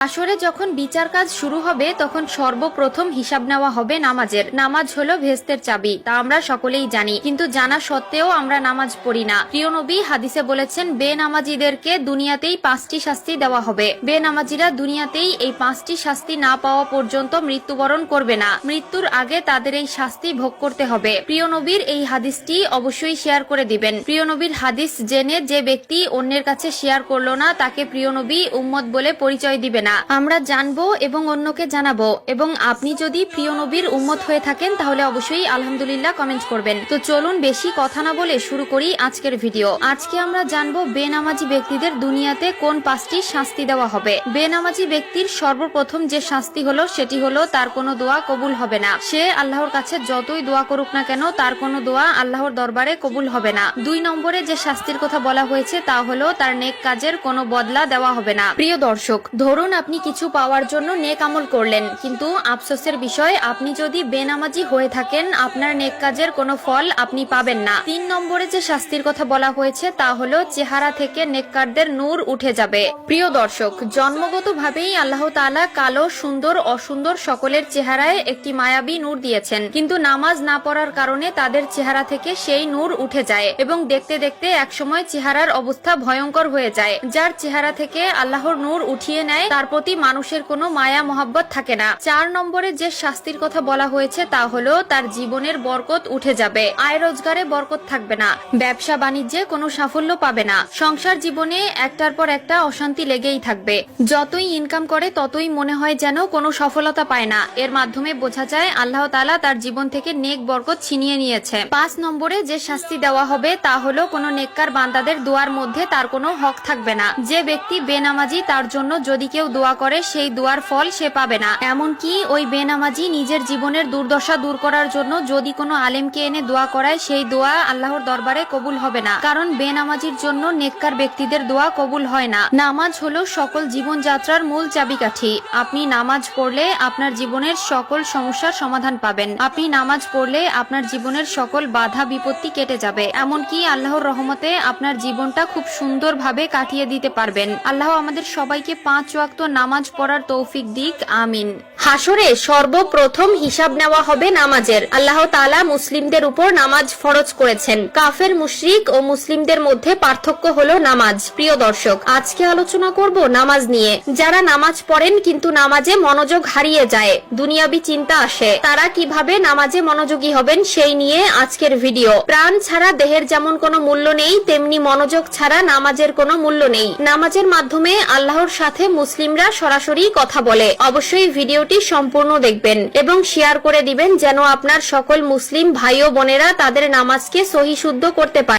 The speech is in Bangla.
আসরে যখন বিচার কাজ শুরু হবে তখন সর্বপ্রথম হিসাব নেওয়া হবে নামাজের। নামাজ হলো ভেস্তের চাবি, তা আমরা সকলেই জানি, কিন্তু জানা সত্ত্বেও আমরা নামাজ পড়ি না। প্রিয় নবী হাদিসে বলেছেন, বেনামাজিদেরকে দুনিয়াতেই 5টি শাস্তি দেওয়া হবে। বেনামাজিরা দুনিয়াতেই এই 5টি শাস্তি না পাওয়া পর্যন্ত মৃত্যুবরণ করবে না। মৃত্যুর আগে তাদের এই শাস্তি ভোগ করতে হবে। প্রিয় নবীর এই হাদিসটি অবশ্যই শেয়ার করে দিবেন। প্রিয় নবীর হাদিস জেনে যে ব্যক্তি অন্যের কাছে শেয়ার করলো না, তাকে প্রিয় নবী উম্মত বলে পরিচয় দিবে না। আমরা জানবো এবং অন্যকে জানাবো। এবং আপনি যদি প্রিয় নবীর উম্মত হয়ে থাকেন তাহলে অবশ্যই আলহামদুলিল্লাহ কমেন্ট করবেন। তো চলুন বেশি কথা না বলে শুরু করি আজকের ভিডিও। আজকে আমরা জানবো বেনামাজি ব্যক্তিদের দুনিয়াতে কোন 5টি শাস্তি দেওয়া হবে। বেনামাজি ব্যক্তির সর্বপ্রথম যে শাস্তি হলো সেটি হলো তার কোনো দোয়া কবুল হবে না। সে আল্লাহর কাছে যতই দোয়া করুক না কেন তার কোনো দোয়া আল্লাহর দরবারে কবুল হবে না। 2 নম্বরে যে শাস্তির কথা বলা হয়েছে তা হলো তার নেক কাজের কোনো বদলা দেওয়া হবে না। প্রিয় দর্শক, ধরুন আপনি কিছু পাওয়ার জন্য নেক আমল করলেন, কিন্তু আফসোসের বিষয় আপনি যদি বেনামাজি হয়ে থাকেন আপনার নেক কাজের কোনো ফল আপনি পাবেন না। 3 নম্বরে যে শাস্তির কথা বলা হয়েছে তা হলো চেহারা থেকে নেককারদের নূর উঠে যাবে। প্রিয় দর্শক, জন্মগতভাবেই আল্লাহ তাআলা কালো, সুন্দর, অসুন্দর সকলের চেহারায় একটি মায়াবী নূর দিয়েছেন, কিন্তু নামাজ না পড়ার কারণে তাদের চেহারা থেকে সেই নূর উঠে যায় এবং দেখতে দেখতে একসময় চেহারার অবস্থা ভয়ঙ্কর হয়ে যায়। যার চেহারা থেকে আল্লাহর নূর উঠিয়ে নেয় তার প্রতি মানুষের কোনো মায়া মহব্বত থাকে না। 4 নম্বরে যে শাস্তির কথা বলা হয়েছে তা হলো তার জীবনের বরকত উঠে যাবে। আয় রোজগারে বরকত থাকবে না, ব্যবসা বাণিজ্যে কোনো সাফল্য পাবে না, সংসার জীবনে একটার পর একটা অশান্তি লেগেই থাকবে। যতই ইনকাম করে ততই মনে হয় যেন কোনো সফলতা পায় না। এর মাধ্যমে বোঝা যায় আল্লাহ তাআলা তার জীবন থেকে নেক বরকত ছিনিয়ে নিয়েছে। 5 নম্বরে যে শাস্তি দেওয়া হবে তা হলো কোনো নেককার বান্দাদের দোয়ার মধ্যে তার কোনো হক থাকবে না। যে ব্যক্তি বেনামাজি তার জন্য যদি কেউ দোয়া করে সেই দোয়ার ফল সে পাবে না। এমনকি ওই বেনামাজি নিজের জীবনের দুর্দশা দূর করার জন্য যদি কোনো আলেমকে এনে দোয়া করায় সেই দোয়া আল্লাহর দরবারে কবুল হবে না, কারণ বেনামাজির জন্য নেককার ব্যক্তিদের দোয়া কবুল হয় না। নামাজ হলো সকল জীবনযাত্রার মূল চাবিকাঠি। আপনি নামাজ পড়লে আপনার জীবনের সকল সমস্যার সমাধান পাবেন। আপনি নামাজ পড়লে আপনার জীবনের সকল বাধা বিপত্তি কেটে যাবে। এমনকি আল্লাহর রহমতে আপনার জীবনটা খুব সুন্দরভাবে কাটিয়ে দিতে পারবেন। আল্লাহ আমাদের সবাইকে 5 ওয়াক্ত নামাজ পড়ার তৌফিক দিক, আমিন। হাসরে সর্বপ্রথম হিসাব নেওয়া হবে নামাজের। আল্লাহ তাআলা মুসলিমদের উপর নামাজ ফরজ করেছেন। কাফের, মুশরিক ও মুসলিমদের মধ্যে পার্থক্য হলো নামাজ। প্রিয় দর্শক, আজকে আলোচনা করব নামাজ নিয়ে। যারা নামাজ পড়েন কিন্তু নামাজে মনোযোগ হারিয়ে যায়, দুনিয়াবি চিন্তা আসে, তারা কিভাবে নামাজে মনোযোগী হবেন সেই নিয়ে আজকের ভিডিও। প্রাণ ছাড়া দেহের যেমন কোনো মূল্য নেই, তেমনি মনোযোগ ছাড়া নামাজের কোনো মূল্য নেই। নামাজের মাধ্যমে আল্লাহর সাথে মুসলিমরা সরাসরি কথা বলে। অবশ্যই ভিডিওটি সম্পূর্ণ দেখবেন এবং শেয়ার করে দিবেন যেন আপনার সকল মুসলিম ভাই ও বোনেরা তাদের নামাজকে সহিশুদ্ধ করতে পারে।